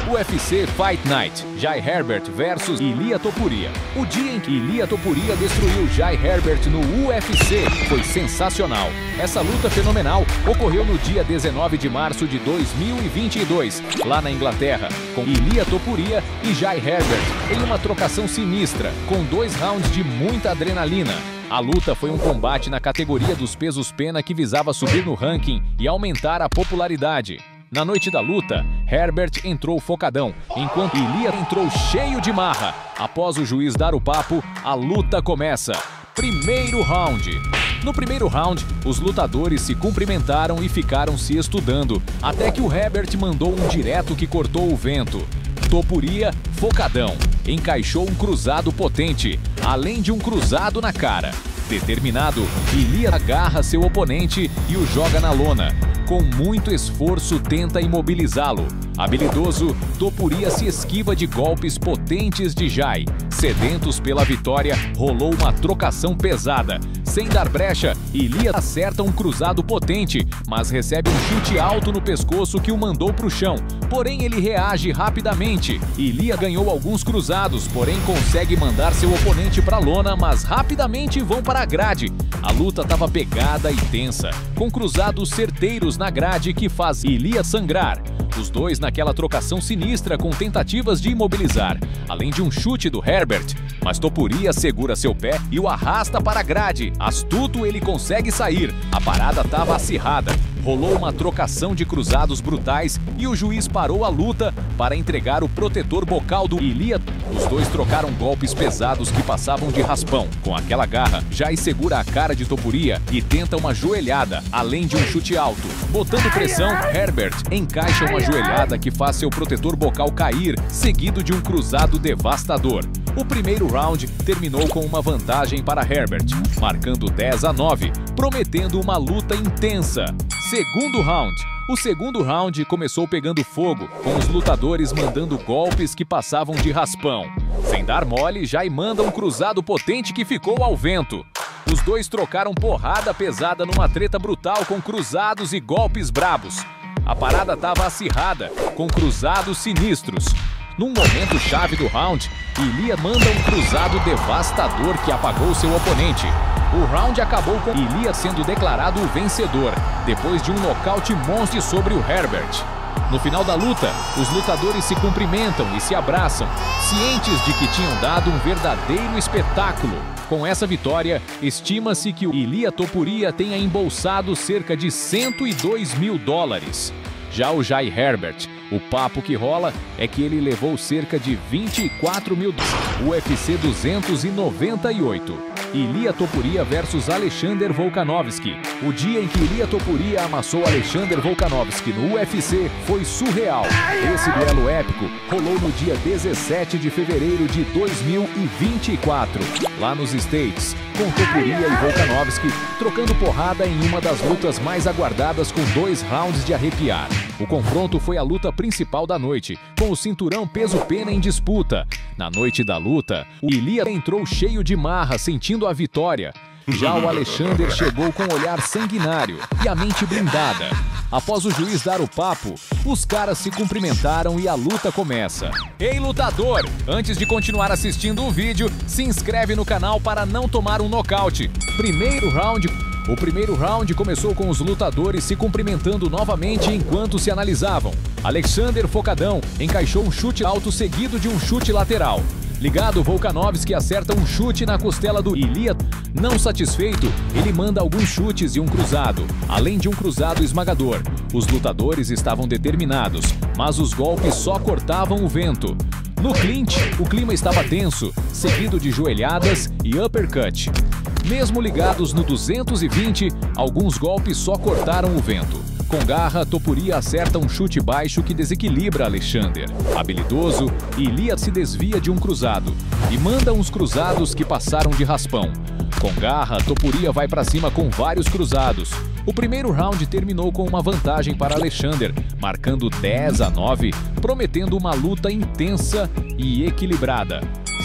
UFC Fight Night, Jai Herbert versus Ilia Topuria. O dia em que Ilia Topuria destruiu Jai Herbert no UFC foi sensacional. Essa luta fenomenal ocorreu no dia 19 de março de 2022, lá na Inglaterra, com Ilia Topuria e Jai Herbert em uma trocação sinistra, com 2 rounds de muita adrenalina. A luta foi um combate na categoria dos pesos pena que visava subir no ranking e aumentar a popularidade. Na noite da luta, Herbert entrou focadão, enquanto Ilia entrou cheio de marra. Após o juiz dar o papo, a luta começa. Primeiro round. No primeiro round, os lutadores se cumprimentaram e ficaram se estudando, até que o Herbert mandou um direto que cortou o vento. Topuria, focadão, encaixou um cruzado potente, além de um cruzado na cara. Determinado, Ilia agarra seu oponente e o joga na lona. Com muito esforço, tenta imobilizá-lo. Habilidoso, Topuria se esquiva de golpes potentes de Jai. Sedentos pela vitória, rolou uma trocação pesada. Sem dar brecha, Ilia acerta um cruzado potente, mas recebe um chute alto no pescoço que o mandou para o chão. Porém, ele reage rapidamente. Ilia ganhou alguns cruzados, porém consegue mandar seu oponente para a lona, mas rapidamente vão para a grade. A luta estava pegada e tensa, com cruzados certeiros na grade que faz Ilia sangrar. Os dois naquela trocação sinistra com tentativas de imobilizar, além de um chute do Herbert, mas Topuria segura seu pé e o arrasta para a grade. Astuto, ele consegue sair. A parada estava acirrada. Rolou uma trocação de cruzados brutais e o juiz parou a luta para entregar o protetor bocal do Ilia. Os dois trocaram golpes pesados que passavam de raspão. Com aquela garra, Jai segura a cara de Topuria e tenta uma joelhada, além de um chute alto. Botando pressão, Herbert encaixa uma joelhada que faz seu protetor bocal cair, seguido de um cruzado devastador. O primeiro round terminou com uma vantagem para Herbert, marcando 10-9, prometendo uma luta intensa. Segundo round. O segundo round começou pegando fogo, com os lutadores mandando golpes que passavam de raspão. Sem dar mole, Jai manda um cruzado potente que ficou ao vento. Os dois trocaram porrada pesada numa treta brutal com cruzados e golpes brabos. A parada estava acirrada, com cruzados sinistros. Num momento chave do round, Ilia manda um cruzado devastador que apagou seu oponente. O round acabou com Ilia sendo declarado o vencedor, depois de um nocaute monstro sobre o Herbert. No final da luta, os lutadores se cumprimentam e se abraçam, cientes de que tinham dado um verdadeiro espetáculo. Com essa vitória, estima-se que o Ilia Topuria tenha embolsado cerca de $102 mil. Já o Jai Herbert, o papo que rola é que ele levou cerca de $24 mil. UFC 298. Ilia Topuria versus Alexander Volkanovski. O dia em que Ilia Topuria amassou Alexander Volkanovski no UFC foi surreal. Esse duelo épico rolou no dia 17 de fevereiro de 2024, lá nos States, com Topuria e Volkanovski trocando porrada em uma das lutas mais aguardadas com 2 rounds de arrepiar. O confronto foi a luta principal da noite, com o cinturão peso-pena em disputa. Na noite da luta, o Ilia entrou cheio de marra, sentindo a vitória. Já o Alexander chegou com um olhar sanguinário e a mente blindada. Após o juiz dar o papo, os caras se cumprimentaram e a luta começa. Ei, lutador! Antes de continuar assistindo o vídeo, se inscreve no canal para não tomar um nocaute. Primeiro round. O primeiro round começou com os lutadores se cumprimentando novamente enquanto se analisavam. Alexander focadão encaixou um chute alto seguido de um chute lateral. Ligado, Volkanovski acerta um chute na costela do Ilia. Não satisfeito, ele manda alguns chutes e um cruzado, além de um cruzado esmagador. Os lutadores estavam determinados, mas os golpes só cortavam o vento. No clinch, o clima estava tenso, seguido de joelhadas e uppercut. Mesmo ligados no 220, alguns golpes só cortaram o vento. Com garra, Topuria acerta um chute baixo que desequilibra Alexander. Habilidoso, Ilia se desvia de um cruzado e manda uns cruzados que passaram de raspão. Com garra, Topuria vai para cima com vários cruzados. O primeiro round terminou com uma vantagem para Alexander, marcando 10-9, prometendo uma luta intensa e equilibrada.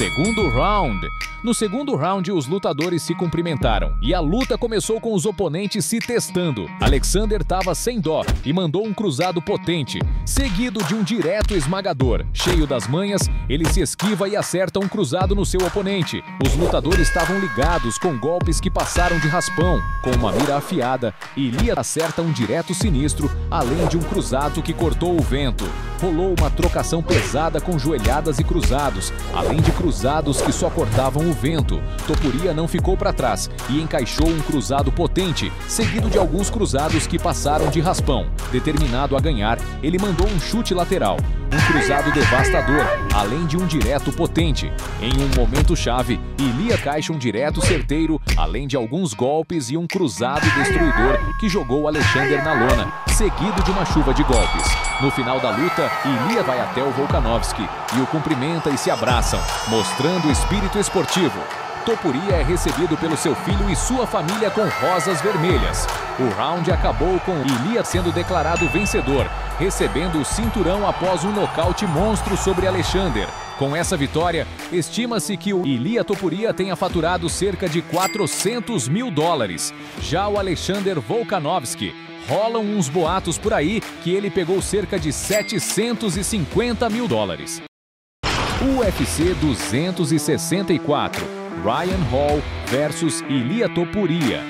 Segundo round. No segundo round, os lutadores se cumprimentaram e a luta começou com os oponentes se testando. Alexander estava sem dó e mandou um cruzado potente, seguido de um direto esmagador. Cheio das manhas, ele se esquiva e acerta um cruzado no seu oponente. Os lutadores estavam ligados com golpes que passaram de raspão. Com uma mira afiada, Ilia acerta um direto sinistro, além de um cruzado que cortou o vento. Rolou uma trocação pesada com joelhadas e cruzados, além de cruzados que só cortavam o vento. Topuria não ficou para trás e encaixou um cruzado potente, seguido de alguns cruzados que passaram de raspão. Determinado a ganhar, ele mandou um chute lateral, um cruzado devastador, além de um direto potente. Em um momento-chave, Ilia caixa um direto certeiro, além de alguns golpes e um cruzado destruidor que jogou Alexander na lona, seguido de uma chuva de golpes. No final da luta, Ilia vai até o Volkanovski e o cumprimenta e se abraçam, mostrando o espírito esportivo. Topuria é recebido pelo seu filho e sua família com rosas vermelhas. O round acabou com Ilia sendo declarado vencedor, recebendo o cinturão após um nocaute monstro sobre Alexander. Com essa vitória, estima-se que o Ilia Topuria tenha faturado cerca de $400 mil. Já o Alexander Volkanovski, rolam uns boatos por aí que ele pegou cerca de $750 mil. UFC 264, Ryan Hall versus Ilia Topuria.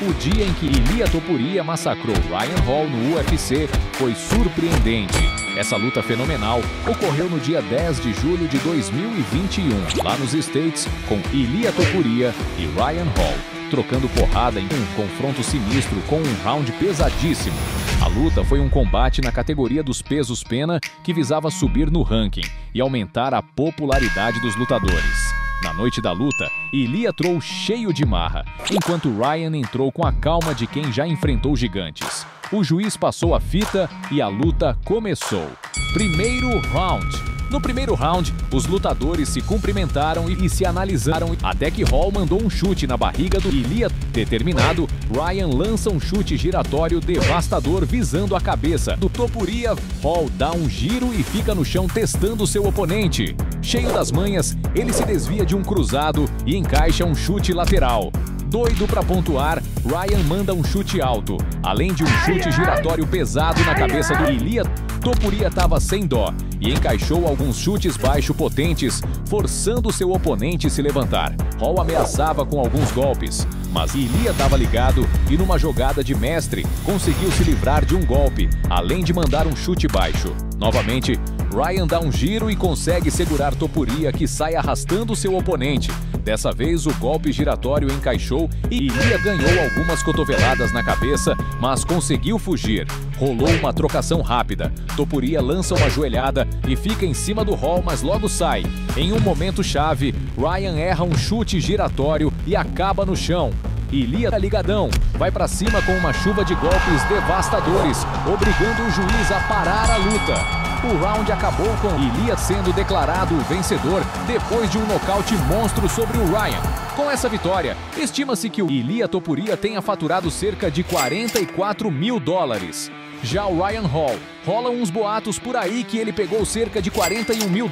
O dia em que Ilia Topuria massacrou Ryan Hall no UFC foi surpreendente. Essa luta fenomenal ocorreu no dia 10 de julho de 2021, lá nos States, com Ilia Topuria e Ryan Hall trocando porrada em um confronto sinistro com um round pesadíssimo. A luta foi um combate na categoria dos pesos pena que visava subir no ranking e aumentar a popularidade dos lutadores. Na noite da luta, Ilia entrou cheio de marra, enquanto Ryan entrou com a calma de quem já enfrentou gigantes. O juiz passou a fita e a luta começou. Primeiro round. No primeiro round, os lutadores se cumprimentaram e se analisaram até que Hall mandou um chute na barriga do Ilia. Determinado, Ryan lança um chute giratório devastador visando a cabeça do Topuria. Hall dá um giro e fica no chão testando seu oponente. Cheio das manhas, ele se desvia de um cruzado e encaixa um chute lateral. Doido para pontuar, Ryan manda um chute alto, além de um chute giratório pesado na cabeça do Ilia. Topuria estava sem dó e encaixou alguns chutes baixo potentes, forçando seu oponente a se levantar. Hall ameaçava com alguns golpes, mas Ilia estava ligado e numa jogada de mestre, conseguiu se livrar de um golpe, além de mandar um chute baixo. Novamente, Ryan dá um giro e consegue segurar Topuria, que sai arrastando seu oponente. Dessa vez, o golpe giratório encaixou e Ilia ganhou algumas cotoveladas na cabeça, mas conseguiu fugir. Rolou uma trocação rápida. Topuria lança uma joelhada e fica em cima do Hall, mas logo sai. Em um momento-chave, Ryan erra um chute giratório e acaba no chão. Ilia ligadão, vai pra cima com uma chuva de golpes devastadores, obrigando o juiz a parar a luta. O round acabou com Ilia sendo declarado vencedor depois de um nocaute monstro sobre o Ryan. Com essa vitória, estima-se que o Ilia Topuria tenha faturado cerca de $44 mil. Já o Ryan Hall, rolam uns boatos por aí que ele pegou cerca de $41 mil.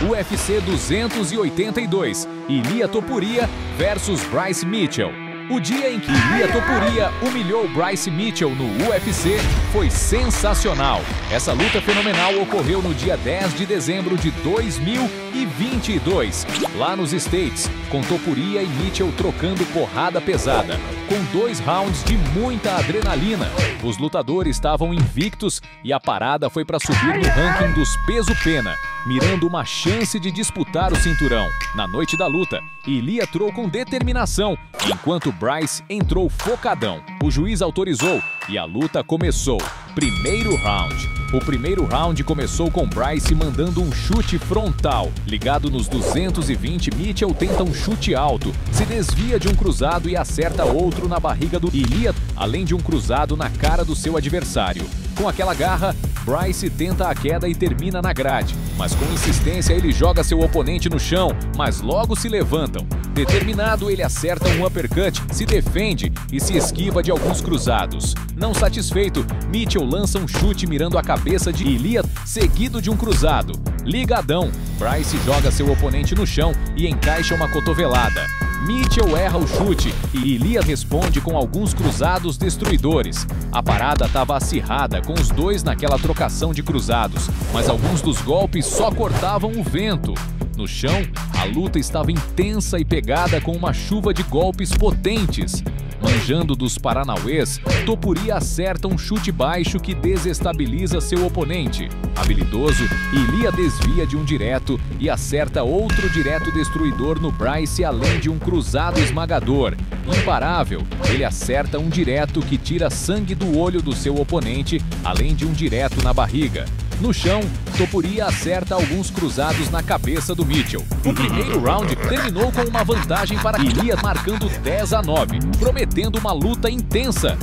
UFC 282, Ilia Topuria versus Bryce Mitchell. O dia em que Ilia Topuria humilhou Bryce Mitchell no UFC foi sensacional. Essa luta fenomenal ocorreu no dia 10 de dezembro de 2022, lá nos States, com Topuria e Mitchell trocando porrada pesada, com 2 rounds de muita adrenalina. Os lutadores estavam invictos e a parada foi para subir no ranking dos peso-pena, mirando uma chance de disputar o cinturão. Na noite da luta, Ilia entrou com determinação, enquanto Bryce entrou focadão. O juiz autorizou e a luta começou. Primeiro round. O primeiro round começou com Bryce mandando um chute frontal. Ligado nos 220, Mitchell tenta um chute alto, se desvia de um cruzado e acerta outro na barriga do Ilia, além de um cruzado na cara do seu adversário. Com aquela garra, Bryce tenta a queda e termina na grade, mas com insistência ele joga seu oponente no chão, mas logo se levantam. Determinado, ele acerta um uppercut, se defende e se esquiva de alguns cruzados. Não satisfeito, Mitchell lança um chute mirando a cabeça de Ilia, seguido de um cruzado. ligadão. Bryce joga seu oponente no chão e encaixa uma cotovelada. Mitchell erra o chute e Ilia responde com alguns cruzados destruidores. A parada estava acirrada com os dois naquela trocação de cruzados, mas alguns dos golpes só cortavam o vento. No chão, a luta estava intensa e pegada com uma chuva de golpes potentes. Manjando dos paranauês, Topuria acerta um chute baixo que desestabiliza seu oponente. Habilidoso, Ilia desvia de um direto e acerta outro direto destruidor no Bryce, além de um cruzado esmagador. Imparável, ele acerta um direto que tira sangue do olho do seu oponente, além de um direto na barriga. No chão, Topuria acerta alguns cruzados na cabeça do Mitchell. O primeiro round terminou com uma vantagem para Ilia, marcando 10-9, prometendo uma luta intensa.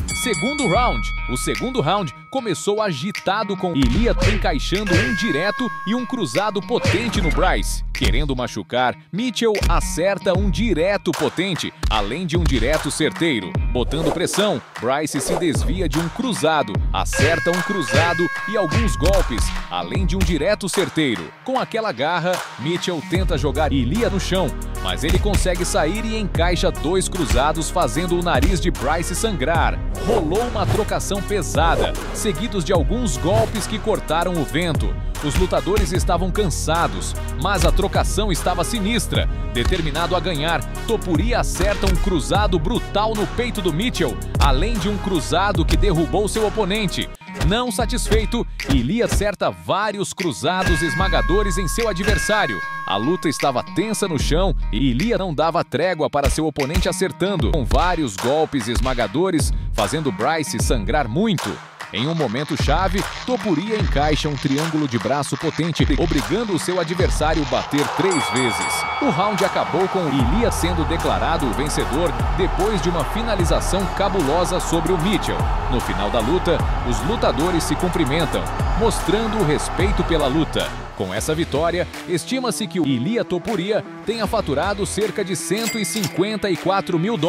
O segundo round começou agitado com Ilia encaixando um direto e um cruzado potente no Bryce. Querendo machucar, Mitchell acerta um direto potente, além de um direto certeiro. Botando pressão, Bryce se desvia de um cruzado, acerta um cruzado e alguns golpes, além de um direto certeiro. Com aquela garra, Mitchell tenta jogar Ilia no chão, mas ele consegue sair e encaixa dois cruzados, fazendo o nariz de Bryce sangrar. Rolou uma trocação pesada, seguidos de alguns golpes que cortaram o vento. Os lutadores estavam cansados, mas a trocação estava sinistra. Determinado a ganhar, Topuria acerta um cruzado brutal no peito do Mitchell, além de um cruzado que derrubou seu oponente. Não satisfeito, Ilia acerta vários cruzados esmagadores em seu adversário. A luta estava tensa no chão e Ilia não dava trégua para seu oponente, acertando com vários golpes esmagadores, fazendo Bryce sangrar muito. Em um momento chave, Topuria encaixa um triângulo de braço potente, obrigando o seu adversário a bater 3 vezes. O round acabou com Ilia sendo declarado o vencedor depois de uma finalização cabulosa sobre o Mitchell. No final da luta, os lutadores se cumprimentam, mostrando o respeito pela luta. Com essa vitória, estima-se que o Ilia Topuria tenha faturado cerca de $154 mil.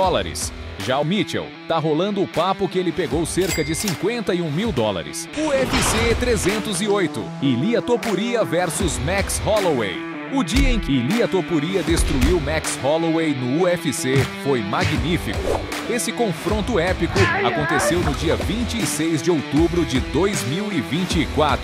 Já o Mitchell, tá rolando o papo que ele pegou cerca de $51 mil. UFC 308, Ilia Topuria versus Max Holloway. O dia em que Ilia Topuria destruiu Max Holloway no UFC foi magnífico. Esse confronto épico aconteceu no dia 26 de outubro de 2024,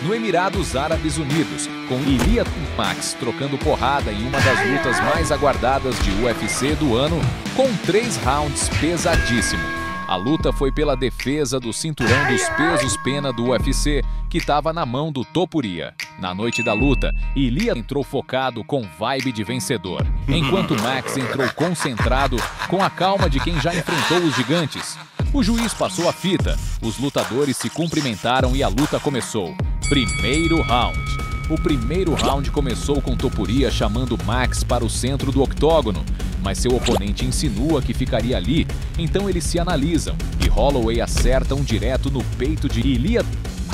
no Emirados Árabes Unidos, com Ilia e Max trocando porrada em uma das lutas mais aguardadas de UFC do ano, com 3 rounds pesadíssimos. A luta foi pela defesa do cinturão dos pesos pena do UFC, que estava na mão do Topuria. Na noite da luta, Ilia entrou focado com vibe de vencedor, enquanto Max entrou concentrado com a calma de quem já enfrentou os gigantes. O juiz passou a fita, os lutadores se cumprimentaram e a luta começou. Primeiro round. O primeiro round começou com Topuria chamando Max para o centro do octógono, mas seu oponente insinua que ficaria ali, então eles se analisam e Holloway acerta um direto no peito de Ilia.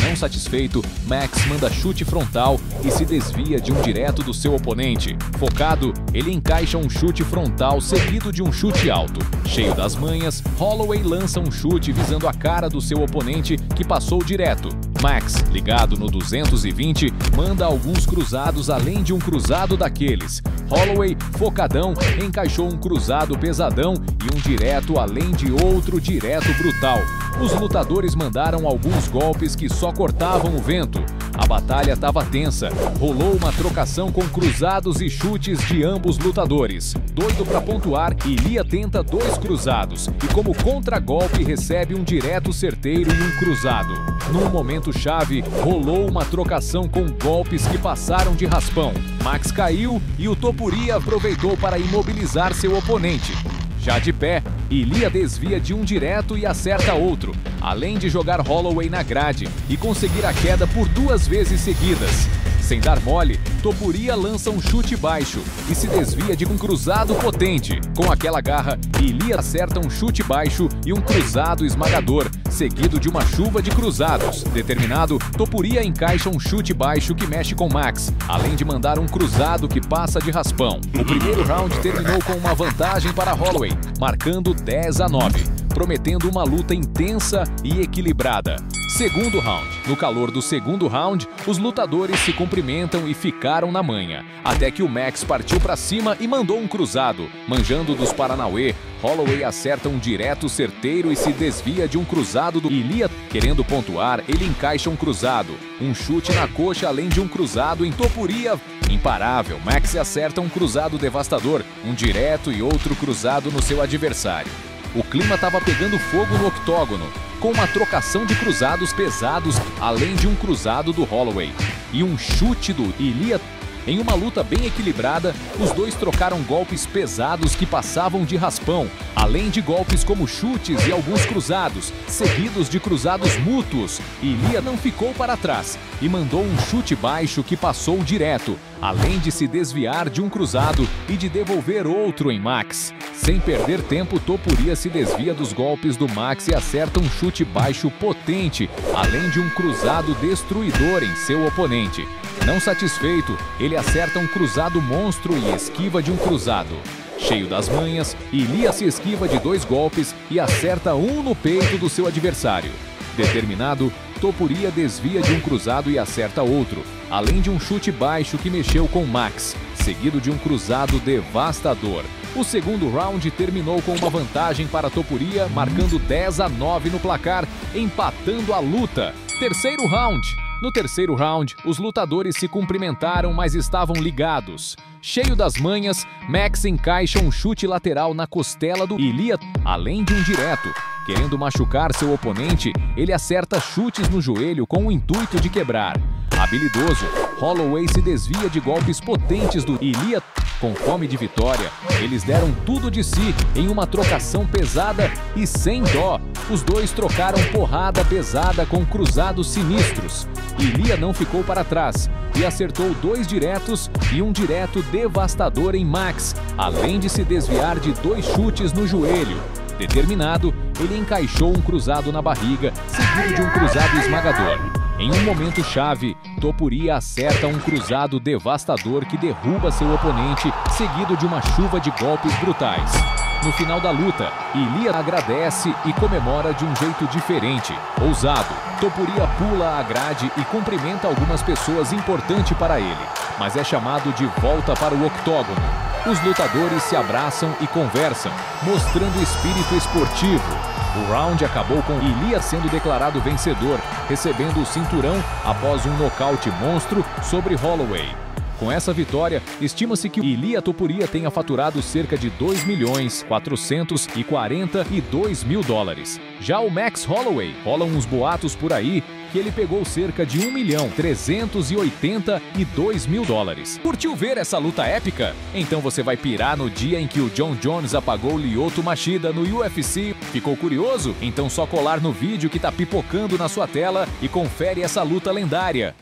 Não satisfeito, Max manda chute frontal e se desvia de um direto do seu oponente. Focado, ele encaixa um chute frontal seguido de um chute alto. Cheio das manhas, Holloway lança um chute visando a cara do seu oponente, que passou direto. Max, ligado no 220, manda alguns cruzados além de um cruzado daqueles. Holloway, focadão, encaixou um cruzado pesadão e um direto além de outro direto brutal. Os lutadores mandaram alguns golpes que só cortavam o vento. A batalha estava tensa, rolou uma trocação com cruzados e chutes de ambos lutadores. Doido para pontuar, Ilia tenta 2 cruzados e como contragolpe recebe um direto certeiro e um cruzado. Num momento chave, rolou uma trocação com golpes que passaram de raspão. Max caiu e o Topuria aproveitou para imobilizar seu oponente. Já de pé, Ilia desvia de um direto e acerta outro, além de jogar Holloway na grade e conseguir a queda por 2 vezes seguidas. Sem dar mole, Topuria lança um chute baixo e se desvia de um cruzado potente. Com aquela garra, Ilia acerta um chute baixo e um cruzado esmagador, seguido de uma chuva de cruzados. Determinado, Topuria encaixa um chute baixo que mexe com Max, além de mandar um cruzado que passa de raspão. O primeiro round terminou com uma vantagem para Holloway, marcando 10-9, prometendo uma luta intensa e equilibrada. Segundo round. No calor do segundo round, os lutadores se cumprimentam e ficaram na manha, até que o Max partiu para cima e mandou um cruzado. Manjando dos Paranauê, Holloway acerta um direto certeiro e se desvia de um cruzado do Ilia. Querendo pontuar, ele encaixa um cruzado, um chute na coxa além de um cruzado em Topuria. Imparável, Max acerta um cruzado devastador, um direto e outro cruzado no seu adversário. O clima estava pegando fogo no octógono, com uma trocação de cruzados pesados, além de um cruzado do Holloway e um chute do Ilia. Em uma luta bem equilibrada, os dois trocaram golpes pesados que passavam de raspão, além de golpes como chutes e alguns cruzados, seguidos de cruzados mútuos. Ilia não ficou para trás e mandou um chute baixo que passou direto, além de se desviar de um cruzado e de devolver outro em Max. Sem perder tempo, Topuria se desvia dos golpes do Max e acerta um chute baixo potente, além de um cruzado destruidor em seu oponente. Não satisfeito, ele acerta um cruzado monstro e esquiva de um cruzado. Cheio das manhas, Ilia se esquiva de 2 golpes e acerta um no peito do seu adversário. Determinado, Topuria desvia de um cruzado e acerta outro, além de um chute baixo que mexeu com Max, seguido de um cruzado devastador. O segundo round terminou com uma vantagem para Topuria, marcando 10-9 no placar, empatando a luta. Terceiro round. No terceiro round, os lutadores se cumprimentaram, mas estavam ligados. Cheio das manhas, Max encaixa um chute lateral na costela do Ilia, além de um direto. Querendo machucar seu oponente, ele acerta chutes no joelho com o intuito de quebrar. Habilidoso, Holloway se desvia de golpes potentes do Ilia. Com fome de vitória, eles deram tudo de si em uma trocação pesada e sem dó. Os dois trocaram porrada pesada com cruzados sinistros. Ilia não ficou para trás e acertou 2 diretos e um direto devastador em Max, além de se desviar de 2 chutes no joelho. Determinado, ele encaixou um cruzado na barriga, seguido de um cruzado esmagador. Em um momento chave, Topuria acerta um cruzado devastador que derruba seu oponente, seguido de uma chuva de golpes brutais. No final da luta, Ilia agradece e comemora de um jeito diferente, ousado. Topuria pula a grade e cumprimenta algumas pessoas importantes para ele, mas é chamado de volta para o octógono. Os lutadores se abraçam e conversam, mostrando espírito esportivo. O round acabou com Ilia sendo declarado vencedor, recebendo o cinturão após um nocaute monstro sobre Holloway. Com essa vitória, estima-se que Ilia Topuria tenha faturado cerca de $2.442.000. Já o Max Holloway, rolam uns boatos por aí que ele pegou cerca de $1.382.000. Curtiu ver essa luta épica? Então você vai pirar no dia em que o Jon Jones apagou Lyoto Machida no UFC. Ficou curioso? Então só colar no vídeo que tá pipocando na sua tela e confere essa luta lendária.